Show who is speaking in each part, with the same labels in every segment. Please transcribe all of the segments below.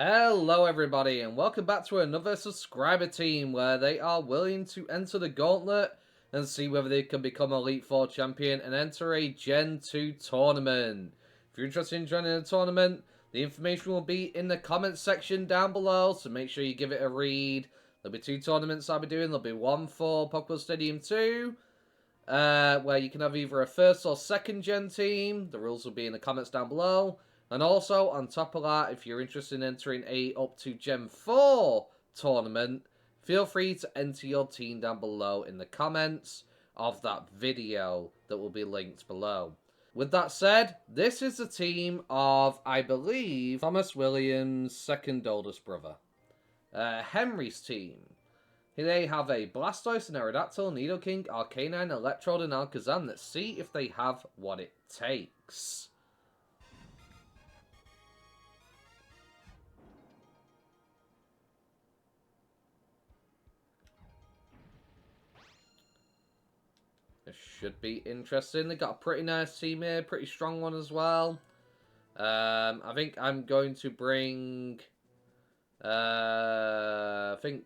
Speaker 1: Hello everybody and welcome back to another subscriber team where they are willing to enter the gauntlet and see whether they can become Elite 4 champion and enter a Gen 2 tournament. If you're interested in joining the tournament, the information will be in the comments section down below, so make sure you give it a read. There'll be 2 tournaments I'll be doing. There'll be one for Pokemon Stadium 2, where you can have either a first or second gen team. The rules will be in the comments down below. And also, on top of that, if you're interested in entering a up to Gen 4 tournament, feel free to enter your team down below in the comments of that video that will be linked below. With that said, this is the team of, I believe, Thomas Williams' second oldest brother. Henry's team. They have a Blastoise, an Aerodactyl, Nidoking, Arcanine, Electrode, and Alakazam. Let's see if they have what it takes. This should be interesting. They got a pretty nice team here, pretty strong one as well. I think I'm going to bring. I think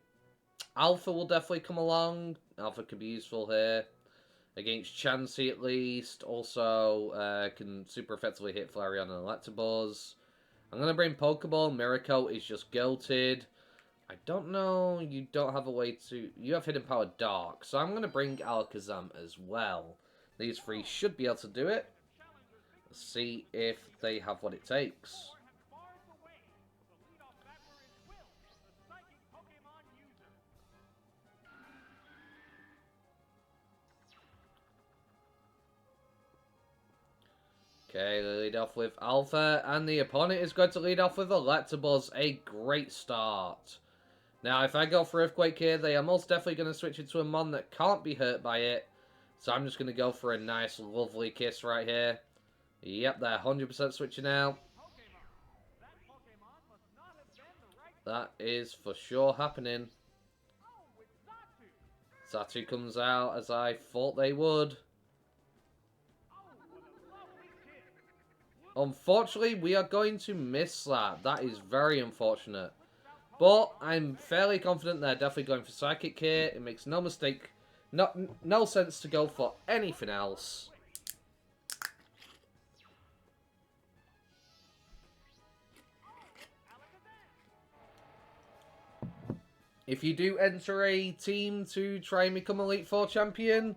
Speaker 1: Alpha will definitely come along. Alpha could be useful here against Chansey at least. Also, can super effectively hit Flareon and Electabuzz. I'm gonna bring Pokeball. Miracle is just Guilted. I don't know, you don't have a way to... You have Hidden Power Dark, so I'm going to bring Alakazam as well. These three should be able to do it. Let's see if they have what it takes. Okay, they lead off with Alpha, and the opponent is going to lead off with Electabuzz. A great start. Now, if I go for Earthquake here, they are most definitely going to switch into a Mon that can't be hurt by it. So I'm just going to go for a nice, lovely kiss right here. Yep, they're 100% switching out. That is for sure happening. Xatu comes out as I thought they would. Unfortunately, we are going to miss that. That is very unfortunate. But I'm fairly confident they're definitely going for Psychic here. It makes no mistake, no sense to go for anything else. If you do enter a team to try and become Elite 4 champion,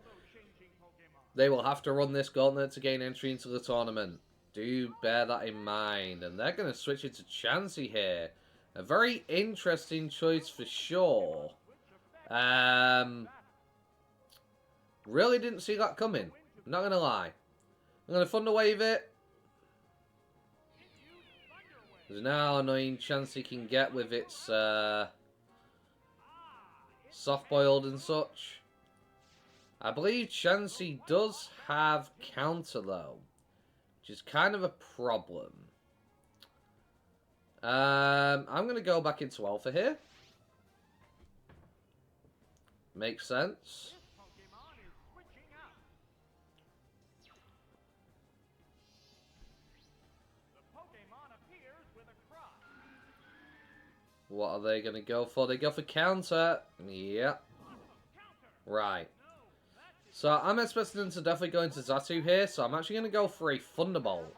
Speaker 1: they will have to run this gauntlet to gain entry into the tournament. Do bear that in mind. And they're going to switch it to Chansey here. A very interesting choice for sure. Really didn't see that coming. I'm not going to lie. I'm going to Thunder Wave it. There's now annoying Chansey can get with its soft-boiled and such. I believe Chansey does have counter though, which is kind of a problem. I'm going to go back into Alpha here. Makes sense. What are they going to go for? They go for counter. Yep. Right. So I'm expecting them to definitely go into Xatu here, so I'm actually going to go for a Thunderbolt.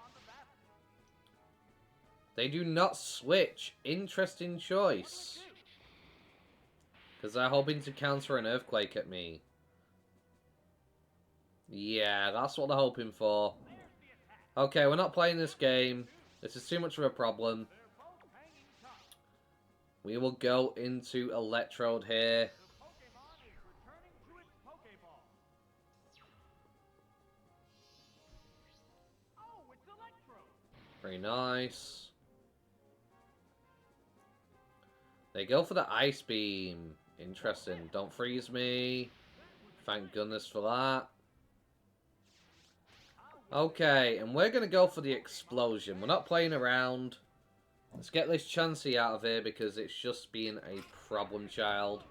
Speaker 1: They do not switch. Interesting choice. Because they're hoping to counter an Earthquake at me. Yeah, that's what they're hoping for. Okay, we're not playing this game. This is too much of a problem. We will go into Electrode here. Very nice. They go for the Ice Beam. Interesting. Don't freeze me. Thank goodness for that. Okay, and we're going to go for the Explosion. We're not playing around. Let's get this Chansey out of here because it's just being a problem child.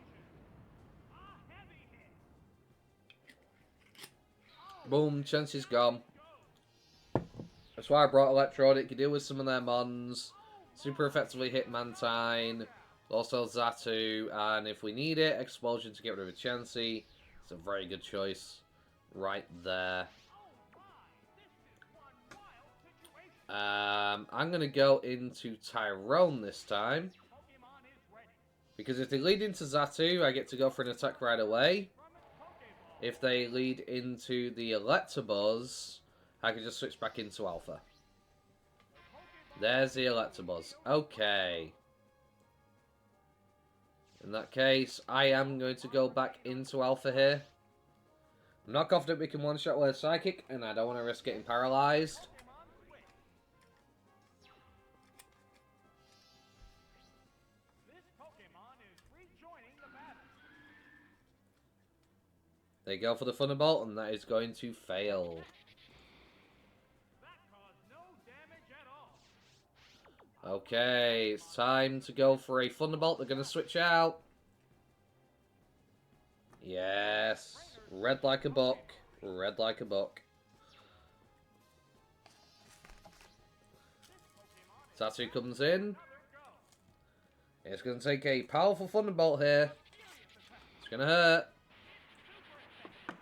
Speaker 1: Boom, Chansey's gone. That's why I brought Electrode. It could deal with some of their mons. Super effectively hit Mantine. Also Xatu, and if we need it, Expulsion to get rid of a Chansey. It's a very good choice right there. I'm going to go into Tyrone this time. Because if they lead into Xatu, I get to go for an attack right away. If they lead into the Electabuzz, I can just switch back into Alpha. There's the Electabuzz. Okay. In that case, I am going to go back into Alpha here. I'm not confident we can one-shot with a Psychic, and I don't want to risk getting paralyzed. They go for the Thunderbolt, and that is going to fail. Okay, it's time to go for a Thunderbolt. They're going to switch out. Yes. Red like a buck. Red like a buck. Xatu comes in. It's going to take a powerful Thunderbolt here. It's going to hurt.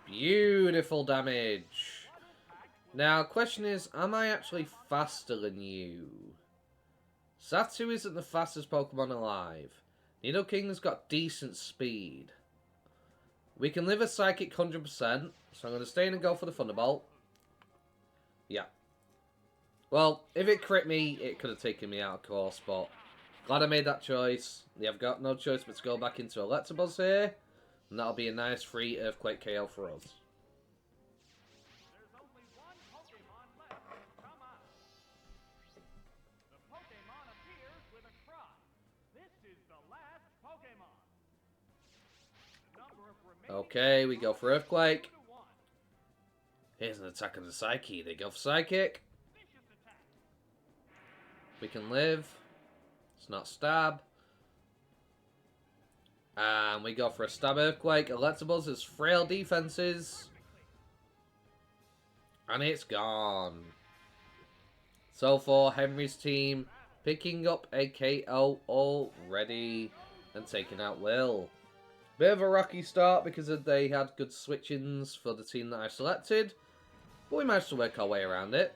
Speaker 1: Beautiful damage. Now, question is, am I actually faster than you? Xatu isn't the fastest Pokemon alive. Nidoking's got decent speed. We can live a Psychic 100%, so I'm going to stay in and go for the Thunderbolt. Yeah. Well, if it crit me, it could have taken me out, of course, but glad I made that choice. Yeah, I've got no choice but to go back into Electabuzz here, and that'll be a nice free Earthquake KO for us. Okay, we go for Earthquake. Here's an attack on the Psyche. They go for Psychic. We can live. It's not stab. And we go for a stab Earthquake. Electabuzz has frail defenses. And it's gone. So for Henry's team, picking up a KO already and taking out Will. Bit of a rocky start because they had good switch-ins for the team that I selected. But we managed to work our way around it.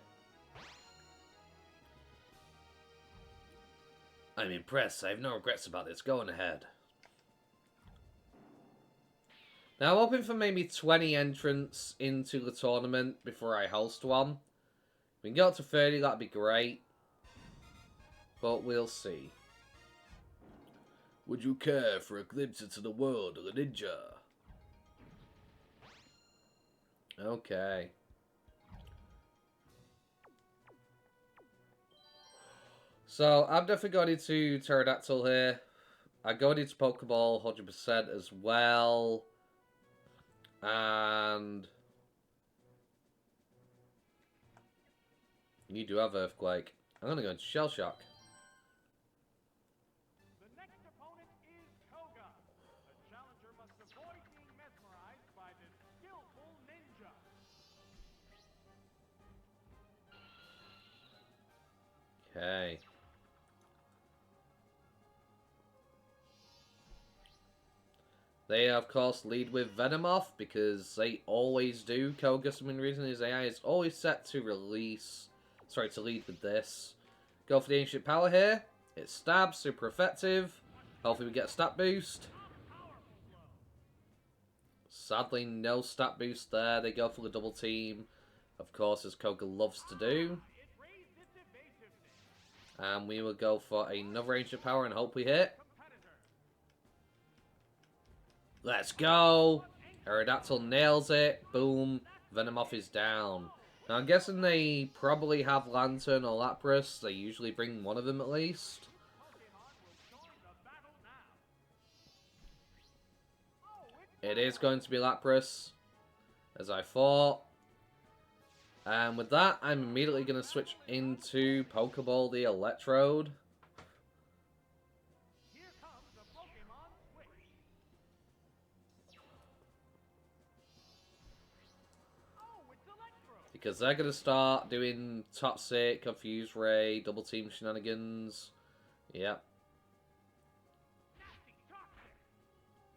Speaker 1: I'm impressed. I have no regrets about this. Going ahead. Now, I'm hoping for maybe 20 entrants into the tournament before I host one. If we can get up to 30, that'd be great. But we'll see. Would you care for a glimpse into the world of a ninja? Okay. So, I'm definitely going into Pterodactyl here. I go into Pokeball 100% as well. And you do have Earthquake. I'm going to go into Shell Shock.
Speaker 2: The next opponent is Koga. A challenger must avoid being mesmerized by this skillful ninja.
Speaker 1: Okay. They, of course, lead with Venomoth, because they always do. Koga, for some reason, his AI is always set to release... Sorry, to lead with this. Go for the Ancient Power here. It stabs, super effective. Hopefully we get a stat boost. Sadly, no stat boost there. They go for the double team, of course, as Koga loves to do. And we will go for another Ancient Power and hope we hit. Let's go! Aerodactyl nails it. Boom. Venomoth is down. Now, I'm guessing they probably have Lantern or Lapras. They usually bring one of them at least. It is going to be Lapras, as I thought. And with that, I'm immediately going to switch into Pokeball the Electrode. Because they're going to start doing Toxic, Confuse Ray, Double Team shenanigans. Yep.
Speaker 2: Nasty toxic.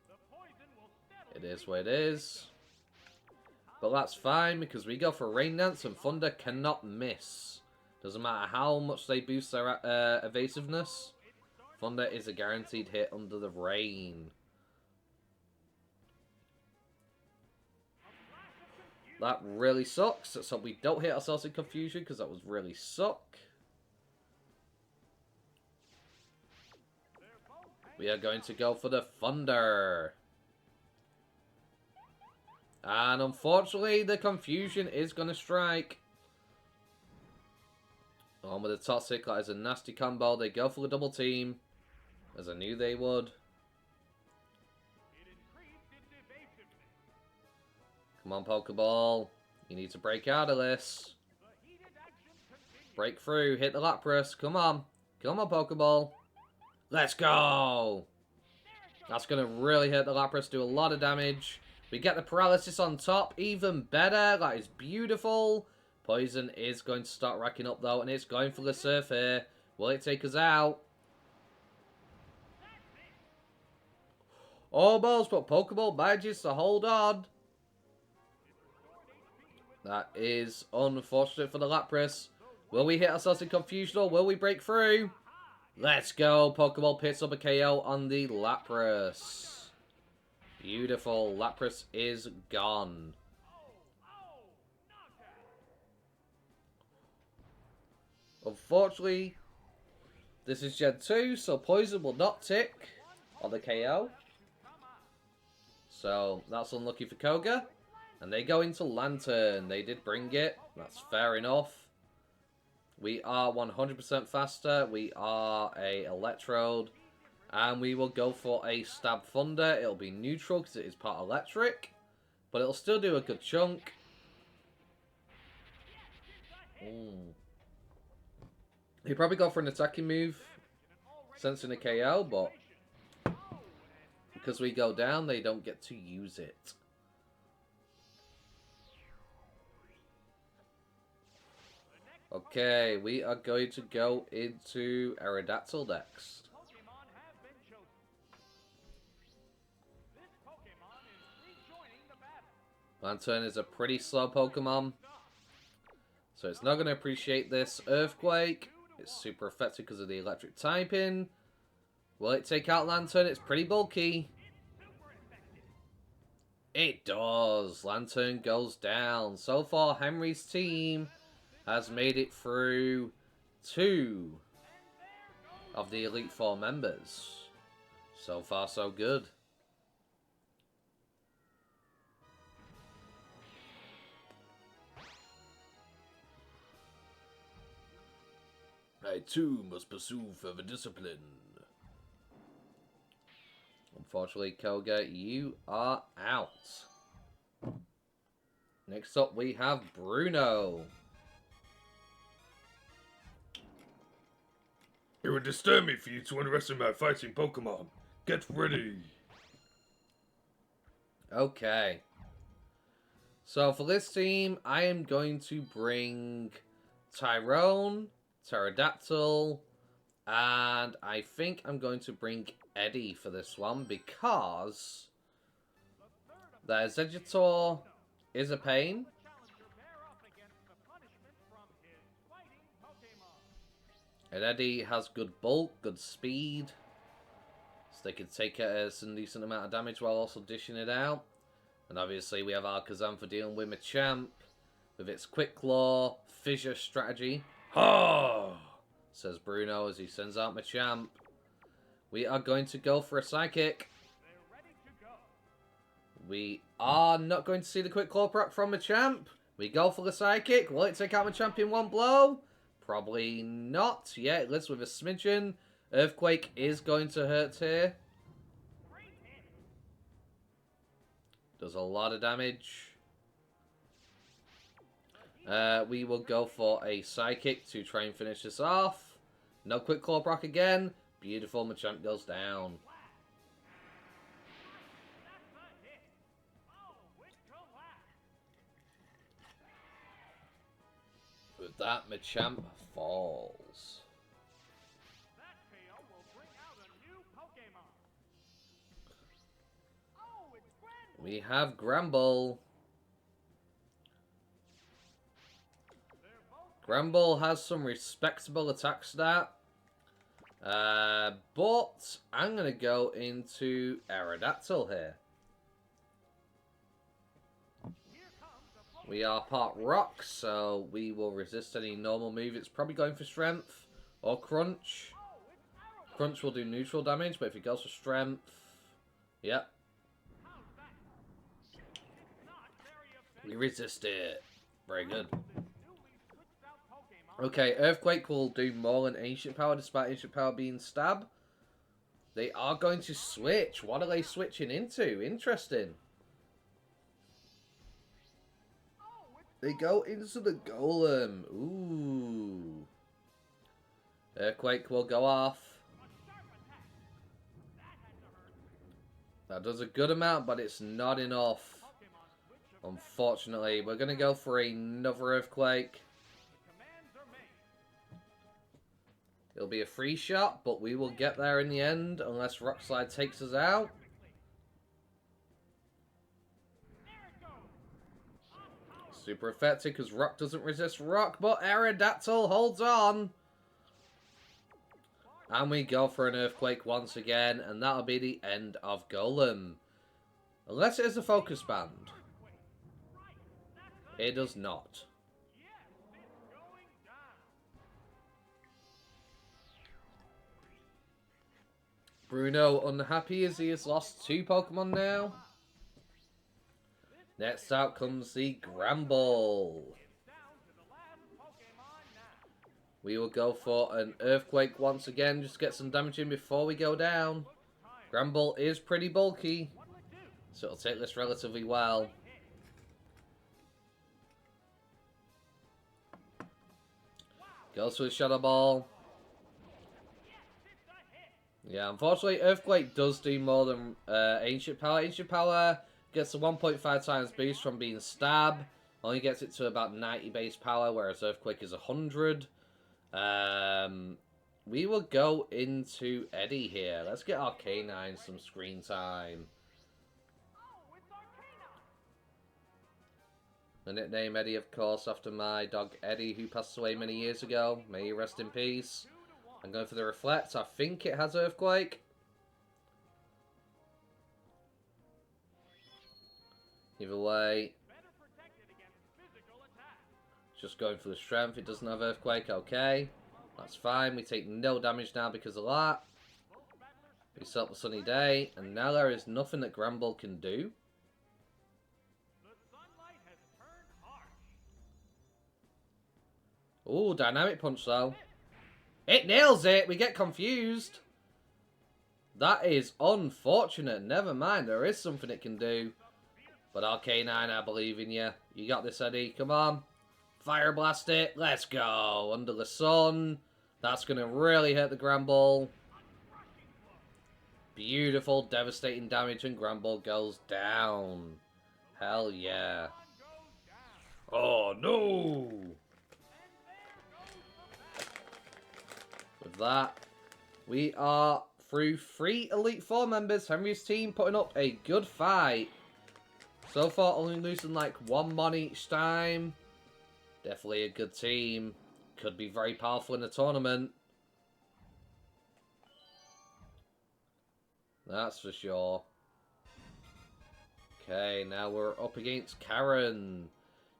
Speaker 2: The poison will
Speaker 1: It
Speaker 2: steadily
Speaker 1: is what it is. But that's fine because we go for Rain Dance and Thunder cannot miss. Doesn't matter how much they boost their evasiveness. Thunder is a guaranteed hit under the rain. That really sucks. Let's hope we don't hit ourselves in confusion because that was really suck. We are going to go for the Thunder. And unfortunately, the confusion is going to strike. On with the Toxic, that is a nasty combo. They go for the double team, as I knew they would. Come on, Pokeball. You need to break out of this. Break through, hit the Lapras. Come on. Come on, Pokeball. Let's go! That's going to really hit the Lapras, do a lot of damage. We get the paralysis on top, even better. That is beautiful. Poison is going to start racking up, though, and it's going for the Surf here. Will it take us out? Almost, but Pokeball manages to hold on. That is unfortunate for the Lapras. Will we hit ourselves in confusion, or will we break through? Let's go. Pokeball picks up a KO on the Lapras. Beautiful. Lapras is gone. Unfortunately, this is Gen 2, so Poison will not tick on the KO. So, that's unlucky for Koga. And they go into Lantern. They did bring it. That's fair enough. We are 100% faster. We are a Electrode. And we will go for a Stab Thunder. It'll be neutral because it is part electric. But it'll still do a good chunk. He'd probably go for an attacking move, sensing a KO, but because we go down, they don't get to use it. Okay, we are going to go into Aerodactyl next. Lantern is a pretty slow Pokemon, so it's not going to appreciate this Earthquake. It's super effective because of the electric typing. Will it take out Lantern? It's pretty bulky. It does. Lantern goes down. So far, Henry's team has made it through 2 of the Elite Four members. So far, so good. I too must pursue further discipline. Unfortunately, Koga, you are out. Next up, we have Bruno.
Speaker 3: It would disturb me for you to underestimate my fighting Pokemon. Get ready.
Speaker 1: Okay. So for this team, I am going to bring Tyrone, Pterodactyl, and I think I'm going to bring Eddie for this one because their Zegitor is a pain. And Eddie has good bulk, good speed. So they can take a decent amount of damage while also dishing it out. And obviously we have Alakazam for dealing with Machamp. With its Quick Claw, Fissure strategy.
Speaker 3: Ha!
Speaker 1: Says Bruno as he sends out Machamp. We are going to go for a Psychic. We are not going to see the Quick Claw proc from Machamp. We go for the Psychic. Will it take out Machamp in one blow? Probably not. Yeah, it lives with a smidgen. Earthquake is going to hurt here. Does a lot of damage. We will go for a Psychic to try and finish this off. No Quick Claw proc again. Beautiful, Machamp goes down. With that, Machamp falls. We have Gramble. Gramble has some respectable attack stat. But I'm going to go into Aerodactyl here. We are part rock, so we will resist any normal move. It's probably going for strength or crunch. Crunch will do neutral damage, but if it goes for strength, yep. We resist it. Very good. Okay, Earthquake will do more than Ancient Power, despite Ancient Power being stab. They are going to switch. What are they switching into? Interesting. They go into the Golem. Ooh. Earthquake will go off. That does a good amount, but it's not enough. Unfortunately, we're going to go for another Earthquake. It'll be a free shot, but we will get there in the end, unless Rockslide takes us out. Super effective, because Rock doesn't resist Rock, but Aerodactyl holds on. And we go for an Earthquake once again, and that'll be the end of Golem. Unless it is a Focus Band. It does not. Bruno unhappy as he has lost 2 Pokemon now. Next out comes the Gramble. We will go for an Earthquake once again, just to get some damage in before we go down. Gramble is pretty bulky, so it'll take this relatively well. Goes for a Shadow Ball. Yeah, unfortunately, Earthquake does do more than Ancient Power. Ancient Power gets a 1.5 times boost from being stab. Only gets it to about 90 base power, whereas Earthquake is 100. We will go into Eddie here. Let's get Arcanine some screen time. The nickname Eddie, of course, after my dog Eddie, who passed away many years ago. May he rest in peace. I'm going for the Reflect. I think it has Earthquake. Either way. Just going for the Strength. It doesn't have Earthquake. Okay. That's fine. We take no damage now because of that. We set up the Sunny Day. And now there is nothing that Gramble can do. Ooh, Dynamic Punch though. It nails it! We get confused. That is unfortunate. Never mind, there is something it can do. But Arcanine, I believe in you. You got this, Eddie. Come on. Fire Blast it. Let's go. Under the Sun. That's going to really hurt the Gramble. Beautiful, devastating damage, and Gramble goes down. Hell yeah.
Speaker 3: Oh no!
Speaker 1: With that, we are through 3 Elite Four members. Henry's team putting up a good fight. So far, only losing like 1 mon each time. Definitely a good team. Could be very powerful in the tournament. That's for sure. Okay, now we're up against Karen.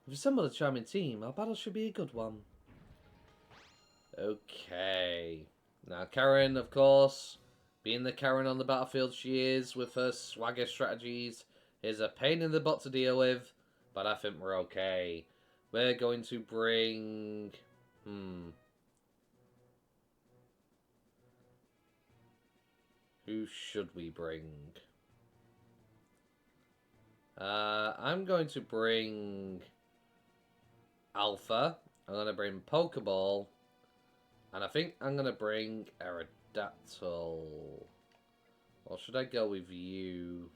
Speaker 1: We've assembled a charming team. Our battle should be a good one. Okay. Now, Karen, of course, being the Karen on the battlefield she is, with her swagger strategies, is a pain in the butt to deal with, but I think we're okay. We're going to bring... Who should we bring? I'm going to bring Alpha. I'm going to bring Pokeball. And I think I'm going to bring Aerodactyl. Or should I go with you?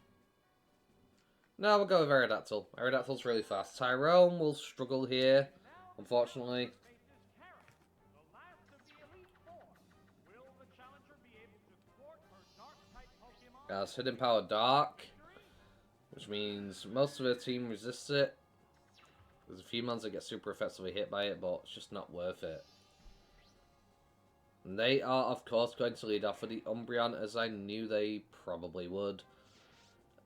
Speaker 1: No, we'll go with Aerodactyl. Aerodactyl's really fast. Tyrone will struggle here, unfortunately. As Hidden Power Dark. which means most of the team resists it. There's a few mons that get super effectively hit by it, but it's just not worth it. And they are, of course, going to lead off with the Umbreon, as I knew they probably would.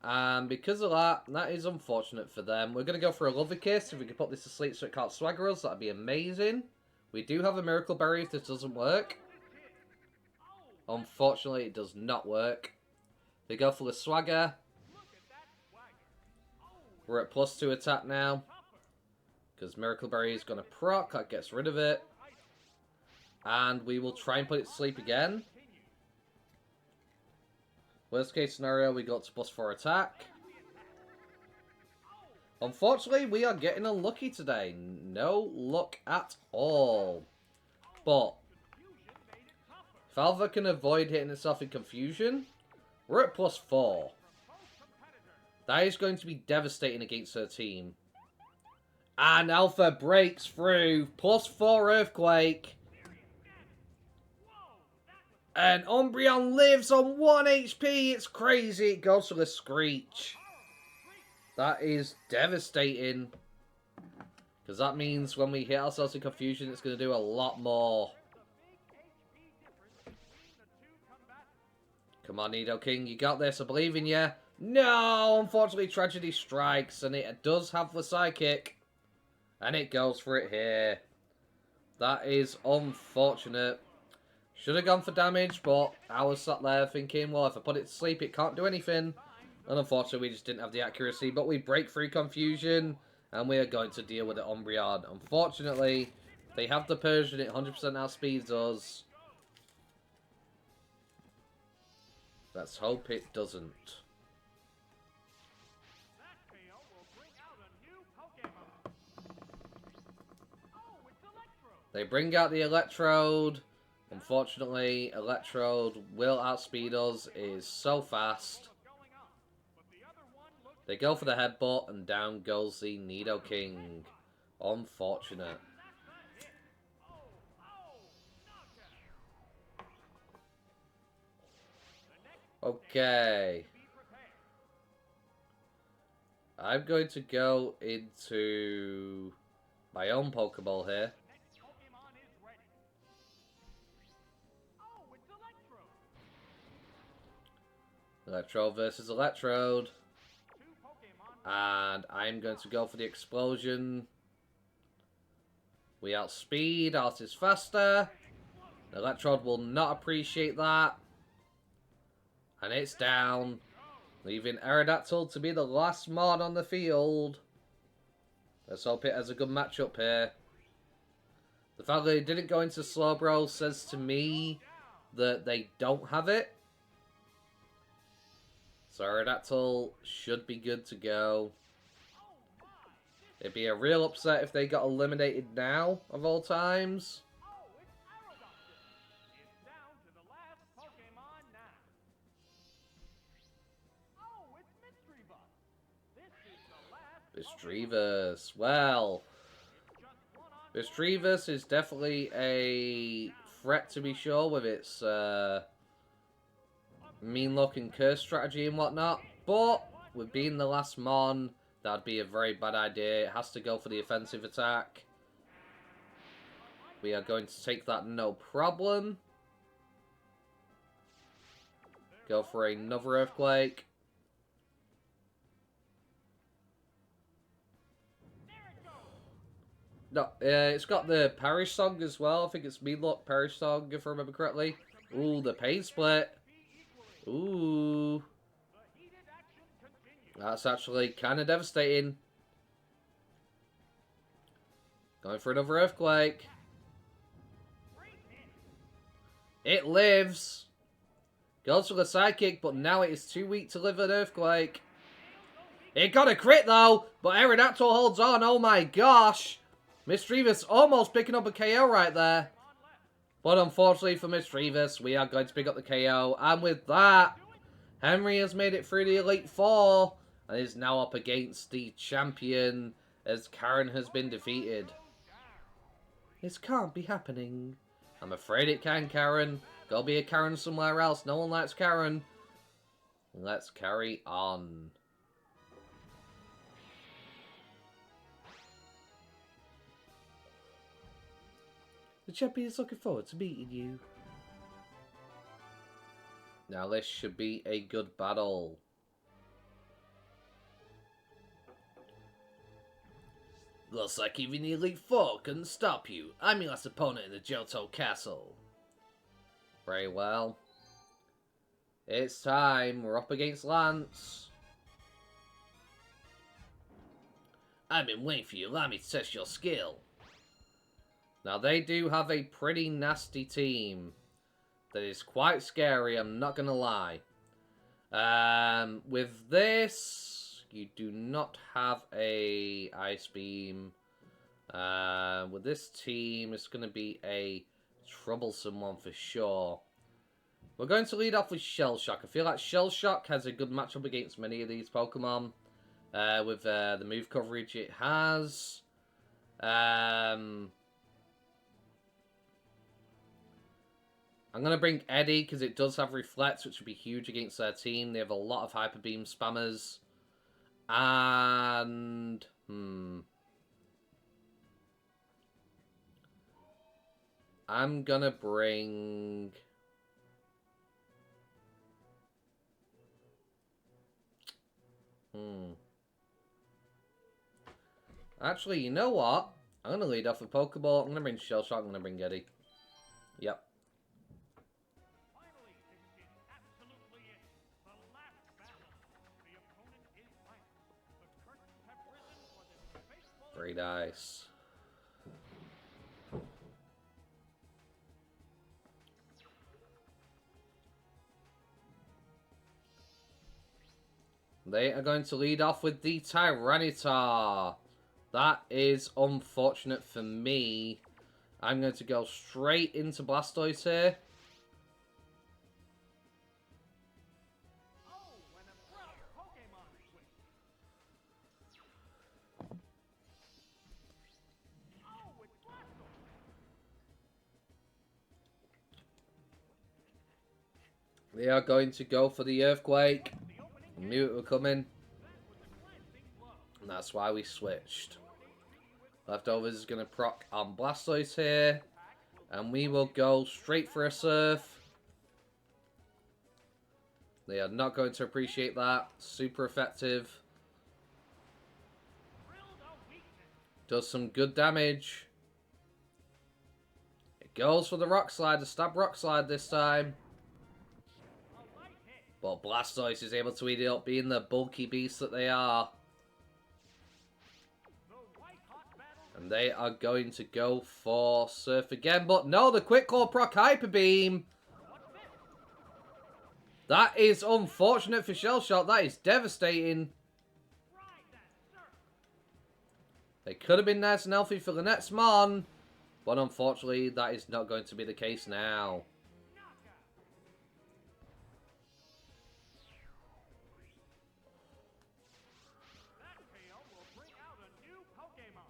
Speaker 1: And because of that, that is unfortunate for them. We're going to go for a Lovely Kiss. If we could put this to sleep so it can't swagger us, that'd be amazing. We do have a Miracle Berry if this doesn't work. Unfortunately, it does not work. They go for the Swagger. We're at +2 attack now. Because Miracle Berry is going to proc. That gets rid of it. And we will try and put it to sleep again. Worst case scenario, we got to +4 attack. Unfortunately, we are getting unlucky today. No luck at all. But if Alva can avoid hitting itself in confusion, we're at +4. That is going to be devastating against her team. And Alpha breaks through. +4 Earthquake. And Umbreon lives on 1 HP. It's crazy. It goes for the Screech. That is devastating. Because that means when we hit ourselves in confusion, it's going to do a lot more. Come on, Nidoking. You got this. I believe in you. No! Unfortunately, Tragedy strikes. And it does have the Psychic. And it goes for it here. That is unfortunate. Should have gone for damage, but I was sat there thinking, well, if I put it to sleep, it can't do anything. And unfortunately, we just didn't have the accuracy. But we break through confusion, and we are going to deal with the Umbreon. Unfortunately, they have the Persian. It 100% outspeeds us. Let's hope it doesn't. They bring out the Electrode. Unfortunately, Electrode will outspeed us. It is so fast. They go for the headbutt, and down goes the Nidoking. Unfortunate. Okay. I'm going to go into my own Pokeball here. Electrode versus Electrode. And I'm going to go for the Explosion. We outspeed. Ours is faster. The Electrode will not appreciate that. And it's down. Leaving Aerodactyl to be the last mod on the field. Let's hope it has a good matchup here. The fact that they didn't go into Slowbro says to me that they don't have it. So Aerodactyl should be good to go. It'd be a real upset if they got eliminated now, of all times. Misdreavus. Well, Misdreavus is definitely a threat to be sure with its mean look and curse strategy and whatnot, but with being the last mon, that'd be a very bad idea. It has to go for the offensive attack. We are going to take that no problem. Go for another Earthquake. No, it's got the Parish Song as well. I think it's mean look Parish Song, if I remember correctly. Ooh, the Pain Split. Ooh. That's actually kind of devastating. Going for another Earthquake. It lives. Goes for the Psychic, but now it is too weak to live an Earthquake. It got a crit though, but Aerodactyl holds on. Oh my gosh. Misdreavus almost picking up a KO right there. But unfortunately for Misdreavus, we are going to pick up the KO. And with that, Henry has made it through the Elite Four. And is now up against the champion as Karen has been defeated. This can't be happening. I'm afraid it can, Karen. Go be a Karen somewhere else. No one likes Karen. Let's carry on. The champion is looking forward to meeting you. Now this should be a good battle. Looks like even the Elite Four couldn't stop you. I'm your last opponent in the Johto Castle. Very well. It's time. We're up against Lance. I've been waiting for you. Allow me to test your skill. Now, they do have a pretty nasty team. That is quite scary, I'm not going to lie. With this, you do not have a Ice Beam. With this team, it's going to be a troublesome one for sure. We're going to lead off with Shell Shock. I feel like Shell Shock has a good matchup against many of these Pokemon. With the move coverage it has. I'm going to bring Eddie because it does have Reflect, which would be huge against their team. They have a lot of Hyper Beam spammers. And... I'm going to bring... Actually, you know what? I'm going to lead off with Pokeball. I'm going to bring Shell Shock. I'm going to bring Eddie. Yep.
Speaker 2: Finally, this is absolutely it. The last battle. The opponent is Lance. The curtains have risen for this faithful...
Speaker 1: Very nice. They are going to lead off with the Tyranitar. That is unfortunate for me. I'm going to go straight into Blastoise here.
Speaker 2: Oh, an abrupt Pokemon switch. Oh, it's Blastoise.
Speaker 1: They are going to go for the Earthquake.
Speaker 2: The opening
Speaker 1: I knew it would come in.
Speaker 2: with a glancing blow.
Speaker 1: And that's why we switched. Leftovers is going to proc on Blastoise here. And we will go straight for a Surf. They are not going to appreciate that. Super effective.
Speaker 2: Drilled a weakness.
Speaker 1: Does some good damage. It goes for the Rock Slide, the Stab Rock Slide this time.
Speaker 2: A light hit.
Speaker 1: But Blastoise is able to eat it up, being the bulky beasts that they are.
Speaker 2: The white-hot battle.
Speaker 1: And they are going to go for Surf again. But no, the Quick Claw proc Hyper Beam.
Speaker 2: What's this?
Speaker 1: That is unfortunate for Shell Shock. That is devastating.
Speaker 2: Ride that surf.
Speaker 1: They could have been nice and healthy for the next Mon. But unfortunately, that is not going to be the case now.
Speaker 2: Knockout. That KO will bring out a new Pokemon.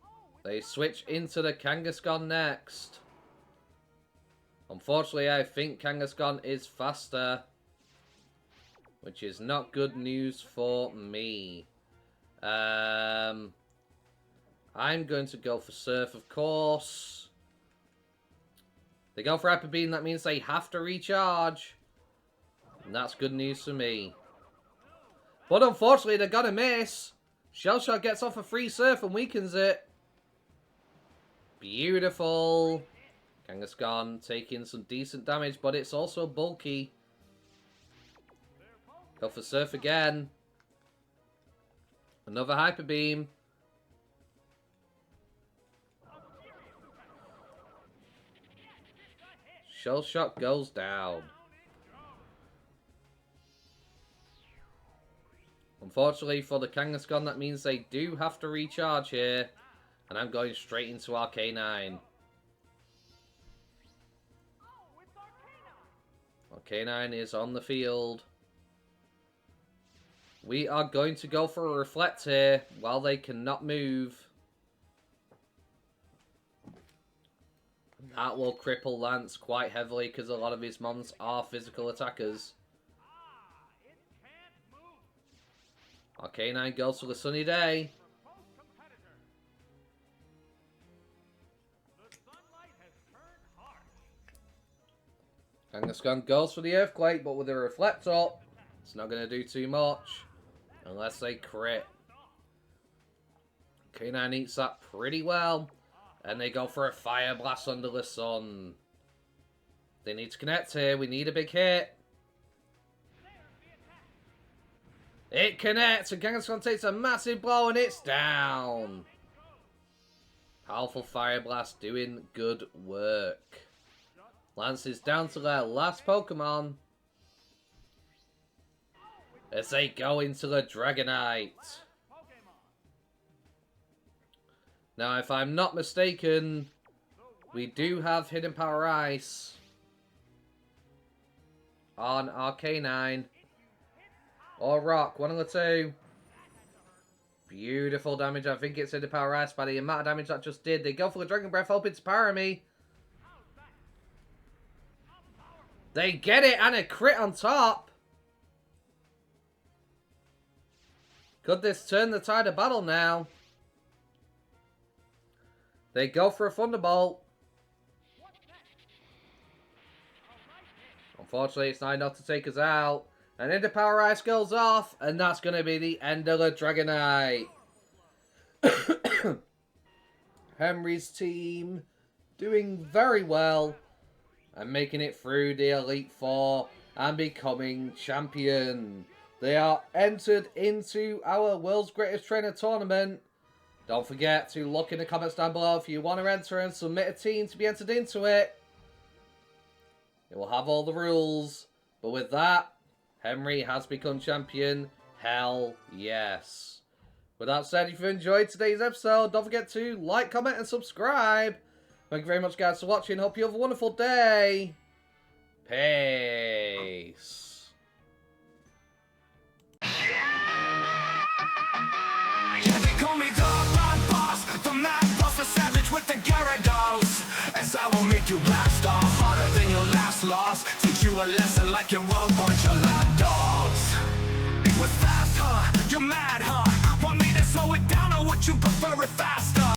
Speaker 2: Oh, it's
Speaker 1: They switch into the Kangaskhan next. Unfortunately, I think Kangaskhan is faster. Which is not good news for me. I'm going to go for Surf, of course. They go for Hyper Beam, that means they have to recharge. And that's good news for me. But unfortunately, they're gonna miss. Shell Shock gets off a free Surf and weakens it. Beautiful. Kangaskhan taking some decent damage, but it's also bulky. Go for Surf again. Another Hyper Beam. Shell Shock goes down. Unfortunately for the Kangaskhan, that means they do have to recharge here. And I'm going straight into Arcanine.
Speaker 2: Oh, it's Arcanine.
Speaker 1: Arcanine is on the field. We are going to go for a Reflect here while they cannot move. That will cripple Lance quite heavily because a lot of his mons are physical attackers.
Speaker 2: Ah, it can't move.
Speaker 1: Arcanine goes for the Sunny Day.
Speaker 2: Proposed competitor.
Speaker 1: Kangaskhan goes for the Earthquake, but with a Reflector, it's not going to do too much. Unless they crit. K9 eats that pretty well. And they go for a Fire Blast under the sun. They need to connect here. We need a big hit. It connects, and Kangaskhan takes a massive blow, and it's down. Powerful Fire Blast doing good work. Lance is down to their last Pokemon. As they go into the Dragonite. Now, if I'm not mistaken, we do have Hidden Power Ice on our K9. Or Rock, one of the two. Beautiful damage. I think it's Hidden Power Ice by the amount of damage that just did. They go for the Dragon Breath, hoping to power me. They get it, and a crit on top. Could this turn the tide of battle now? They go for a Thunderbolt. Unfortunately, it's not enough to take us out. And Hidden Power Ice goes off, and that's going to be the end of the Dragonite. Henry's team doing very well and making it through the Elite Four and becoming champion. They are entered into our World's Greatest Trainer tournament. Don't forget to look in the comments down below if you want to enter and submit a team to be entered into it. It will have all the rules. But with that, Henry has become champion. Hell yes. With that said, if you enjoyed today's episode, don't forget to like, comment, and subscribe. Thank you very much, guys, for watching. Hope you have a wonderful day. Peace.
Speaker 4: Yeah, they call me the Blood Boss, the Mad Boss, the Savage with the Gyarados. As I will make you blast off harder than your last loss. Teach you a lesson like you won't bunch of lapdogs. It was fast, huh? You're mad, huh? Want me to slow it down, or would you prefer it faster?